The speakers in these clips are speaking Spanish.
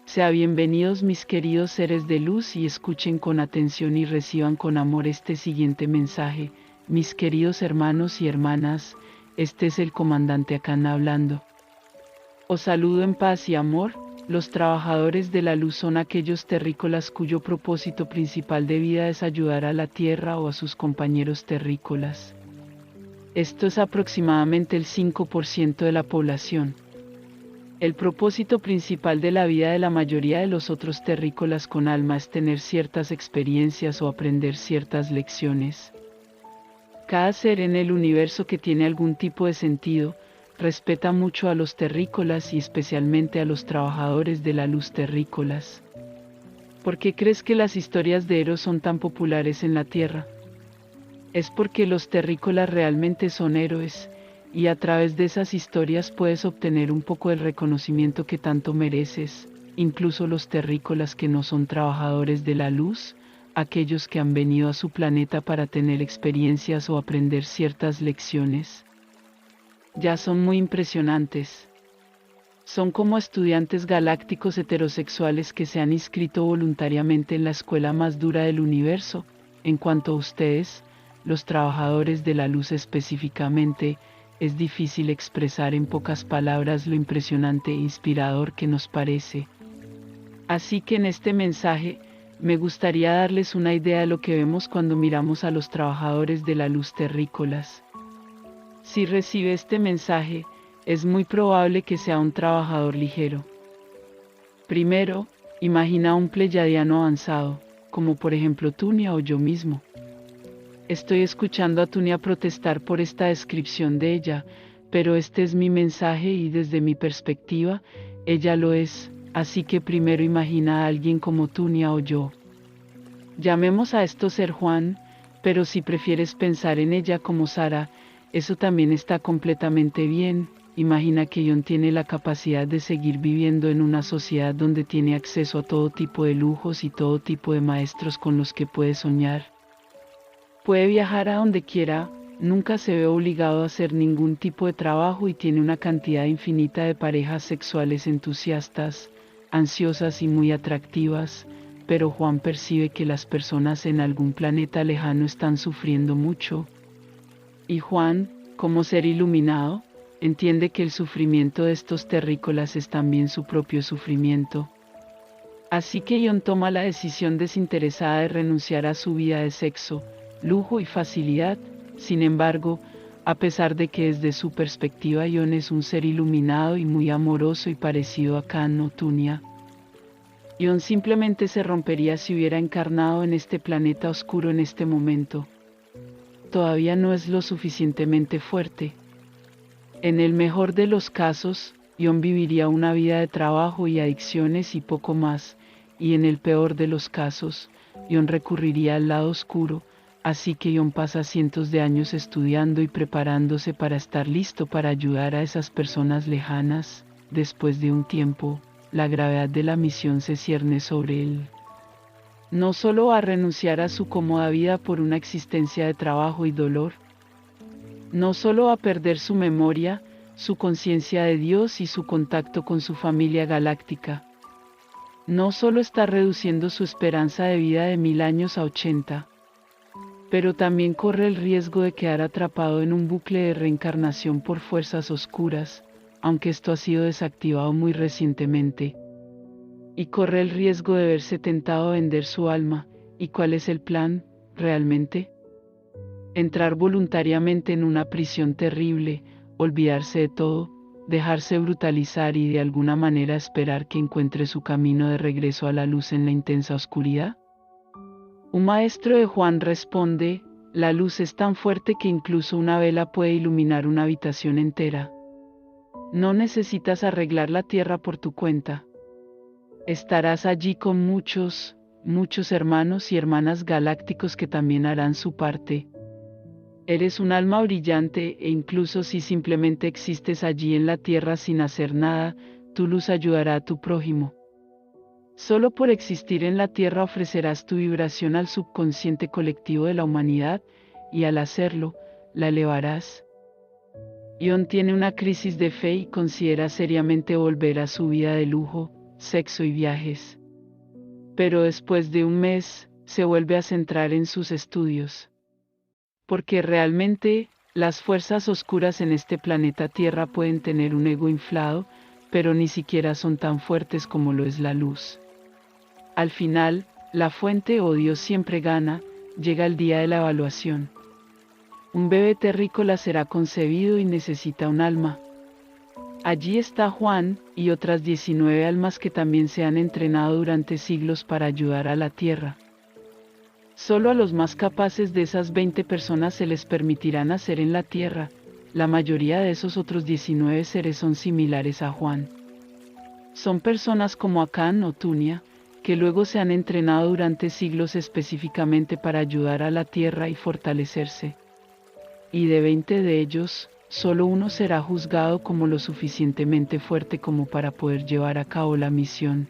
Sean bienvenidos mis queridos seres de luz y escuchen con atención y reciban con amor este siguiente mensaje. Mis queridos hermanos y hermanas, este es el comandante Akan hablando. Os saludo en paz y amor. Los trabajadores de la luz son aquellos terrícolas cuyo propósito principal de vida es ayudar a la tierra o a sus compañeros terrícolas. Esto es aproximadamente el 5% de la población. El propósito principal de la vida de la mayoría de los otros terrícolas con alma es tener ciertas experiencias o aprender ciertas lecciones. Cada ser en el universo que tiene algún tipo de sentido, respeta mucho a los terrícolas y especialmente a los trabajadores de la luz terrícolas. ¿Por qué crees que las historias de héroes son tan populares en la Tierra? Es porque los terrícolas realmente son héroes, y a través de esas historias puedes obtener un poco del reconocimiento que tanto mereces, incluso los terrícolas que no son trabajadores de la luz, aquellos que han venido a su planeta para tener experiencias o aprender ciertas lecciones. Ya son muy impresionantes. Son como estudiantes galácticos heterosexuales que se han inscrito voluntariamente en la escuela más dura del universo. En cuanto a ustedes, los trabajadores de la luz específicamente, es difícil expresar en pocas palabras lo impresionante e inspirador que nos parece. Así que en este mensaje, me gustaría darles una idea de lo que vemos cuando miramos a los trabajadores de la luz terrícolas. Si recibe este mensaje, es muy probable que sea un trabajador ligero. Primero, imagina a un pleyadiano avanzado, como por ejemplo Tunia o yo mismo. Estoy escuchando a Tunia protestar por esta descripción de ella, pero este es mi mensaje y desde mi perspectiva, ella lo es, así que primero imagina a alguien como Tunia o yo. Llamemos a esto ser Juan, pero si prefieres pensar en ella como Sara, eso también está completamente bien. Imagina que John tiene la capacidad de seguir viviendo en una sociedad donde tiene acceso a todo tipo de lujos y todo tipo de maestros con los que puede soñar. Puede viajar a donde quiera, nunca se ve obligado a hacer ningún tipo de trabajo y tiene una cantidad infinita de parejas sexuales entusiastas, ansiosas y muy atractivas, pero Juan percibe que las personas en algún planeta lejano están sufriendo mucho. Y Juan, como ser iluminado, entiende que el sufrimiento de estos terrícolas es también su propio sufrimiento. Así que John toma la decisión desinteresada de renunciar a su vida de sexo, lujo y facilidad. Sin embargo, a pesar de que desde su perspectiva John es un ser iluminado y muy amoroso y parecido a Kan o Tunia, John simplemente se rompería si hubiera encarnado en este planeta oscuro en este momento. Todavía no es lo suficientemente fuerte. En el mejor de los casos, John viviría una vida de trabajo y adicciones y poco más, y en el peor de los casos, John recurriría al lado oscuro, así que John pasa cientos de años estudiando y preparándose para estar listo para ayudar a esas personas lejanas. Después de un tiempo, la gravedad de la misión se cierne sobre él. No solo va a renunciar a su cómoda vida por una existencia de trabajo y dolor, no solo va a perder su memoria, su conciencia de Dios y su contacto con su familia galáctica. No solo está reduciendo su esperanza de vida de 1000 años a 80, pero también corre el riesgo de quedar atrapado en un bucle de reencarnación por fuerzas oscuras, aunque esto ha sido desactivado muy recientemente. Y corre el riesgo de verse tentado a vender su alma. ¿Y cuál es el plan, realmente? Entrar voluntariamente en una prisión terrible, olvidarse de todo, dejarse brutalizar y de alguna manera esperar que encuentre su camino de regreso a la luz en la intensa oscuridad. Un maestro de Juan responde: la luz es tan fuerte que incluso una vela puede iluminar una habitación entera. No necesitas arreglar la tierra por tu cuenta. Estarás allí con muchos hermanos y hermanas galácticos que también harán su parte. Eres un alma brillante e incluso si simplemente existes allí en la tierra sin hacer nada, tu luz ayudará a tu prójimo. Solo por existir en la tierra ofrecerás tu vibración al subconsciente colectivo de la humanidad y al hacerlo, la elevarás. Ion tiene una crisis de fe y considera seriamente volver a su vida de lujo, sexo y viajes. Pero después de un mes, se vuelve a centrar en sus estudios. Porque realmente, las fuerzas oscuras en este planeta Tierra pueden tener un ego inflado, pero ni siquiera son tan fuertes como lo es la luz. Al final, la fuente o Dios siempre gana, llega el día de la evaluación. Un bebé terrícola será concebido y necesita un alma. Allí está Juan y otras 19 almas que también se han entrenado durante siglos para ayudar a la Tierra. Solo a los más capaces de esas 20 personas se les permitirá nacer en la Tierra. La mayoría de esos otros 19 seres son similares a Juan. Son personas como Acán o Tunia, que luego se han entrenado durante siglos específicamente para ayudar a la Tierra y fortalecerse. Y de 20 de ellos, solo uno será juzgado como lo suficientemente fuerte como para poder llevar a cabo la misión.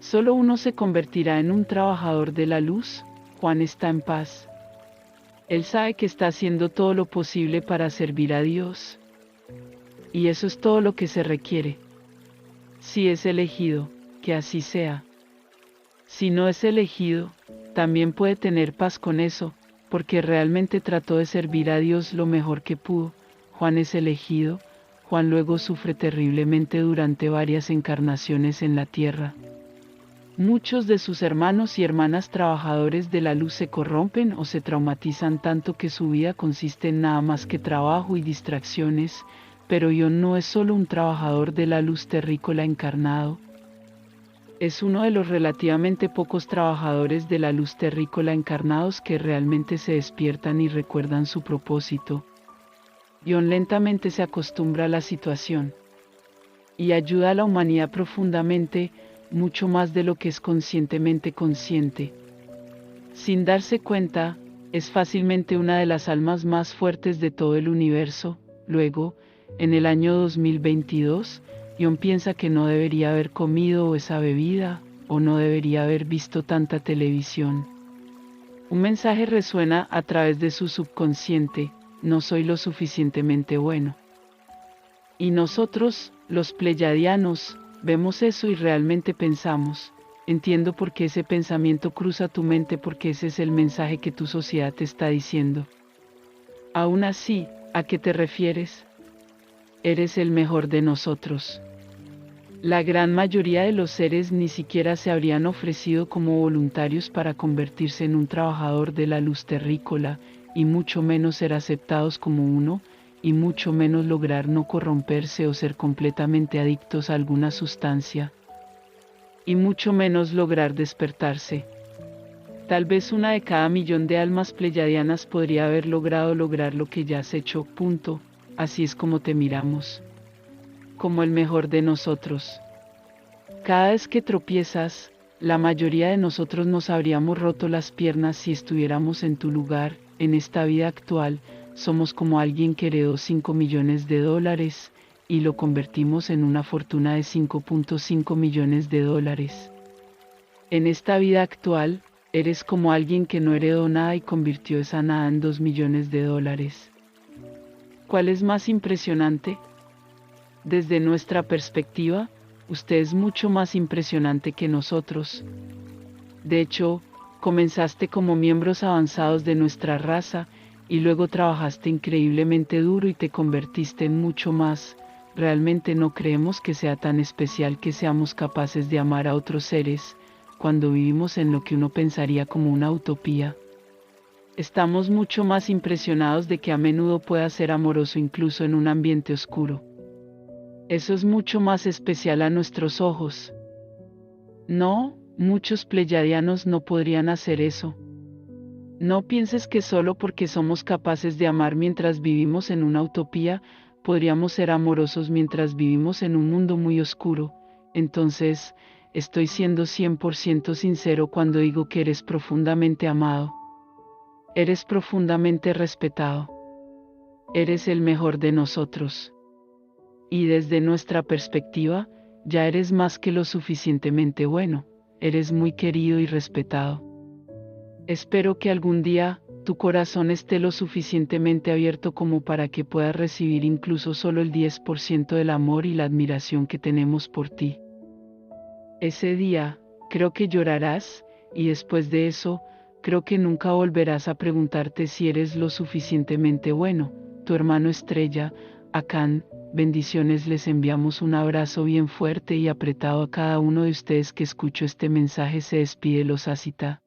Solo uno se convertirá en un trabajador de la luz. Juan está en paz. Él sabe que está haciendo todo lo posible para servir a Dios. Y eso es todo lo que se requiere. Si es elegido, que así sea. Si no es elegido, también puede tener paz con eso, porque realmente trató de servir a Dios lo mejor que pudo. Juan es elegido. Juan luego sufre terriblemente durante varias encarnaciones en la tierra. Muchos de sus hermanos y hermanas trabajadores de la luz se corrompen o se traumatizan tanto que su vida consiste en nada más que trabajo y distracciones, pero Ion no es solo un trabajador de la luz terrícola encarnado. Es uno de los relativamente pocos trabajadores de la luz terrícola encarnados que realmente se despiertan y recuerdan su propósito. Ion lentamente se acostumbra a la situación y ayuda a la humanidad profundamente, mucho más de lo que es conscientemente consciente. Sin darse cuenta, es fácilmente una de las almas más fuertes de todo el universo. Luego, en el año 2022, Ion piensa que no debería haber comido esa bebida, o no debería haber visto tanta televisión. Un mensaje resuena a través de su subconsciente: no soy lo suficientemente bueno. Y nosotros, los pleyadianos, vemos eso y realmente pensamos: entiendo por qué ese pensamiento cruza tu mente, porque ese es el mensaje que tu sociedad te está diciendo. Aún así, ¿a qué te refieres? Eres el mejor de nosotros. La gran mayoría de los seres ni siquiera se habrían ofrecido como voluntarios para convertirse en un trabajador de la luz terrícola, y mucho menos ser aceptados como uno, y mucho menos lograr no corromperse o ser completamente adictos a alguna sustancia, y mucho menos lograr despertarse. Tal vez una de cada 1.000.000 de almas pleyadianas podría haber logrado lograr lo que ya has hecho. Punto. Así es como te miramos. Como el mejor de nosotros. Cada vez que tropiezas, la mayoría de nosotros nos habríamos roto las piernas si estuviéramos en tu lugar. En esta vida actual, somos como alguien que heredó $5 millones y lo convertimos en una fortuna de $5.5 millones. En esta vida actual, eres como alguien que no heredó nada y convirtió esa nada en $2 millones. ¿Cuál es más impresionante? Desde nuestra perspectiva, usted es mucho más impresionante que nosotros. De hecho, comenzaste como miembros avanzados de nuestra raza, y luego trabajaste increíblemente duro y te convertiste en mucho más. Realmente no creemos que sea tan especial que seamos capaces de amar a otros seres, cuando vivimos en lo que uno pensaría como una utopía. Estamos mucho más impresionados de que a menudo pueda ser amoroso incluso en un ambiente oscuro. Eso es mucho más especial a nuestros ojos. No, muchos pleyadianos no podrían hacer eso. No pienses que solo porque somos capaces de amar mientras vivimos en una utopía, podríamos ser amorosos mientras vivimos en un mundo muy oscuro. Entonces, estoy siendo 100% sincero cuando digo que eres profundamente amado. Eres profundamente respetado. Eres el mejor de nosotros. Y desde nuestra perspectiva, ya eres más que lo suficientemente bueno. Eres muy querido y respetado. Espero que algún día tu corazón esté lo suficientemente abierto como para que puedas recibir incluso solo el 10% del amor y la admiración que tenemos por ti. Ese día, creo que llorarás, y después de eso, creo que nunca volverás a preguntarte si eres lo suficientemente bueno. Tu hermano estrella, Akan. Bendiciones, les enviamos un abrazo bien fuerte y apretado a cada uno de ustedes que escuchó este mensaje. Se despide los Asita.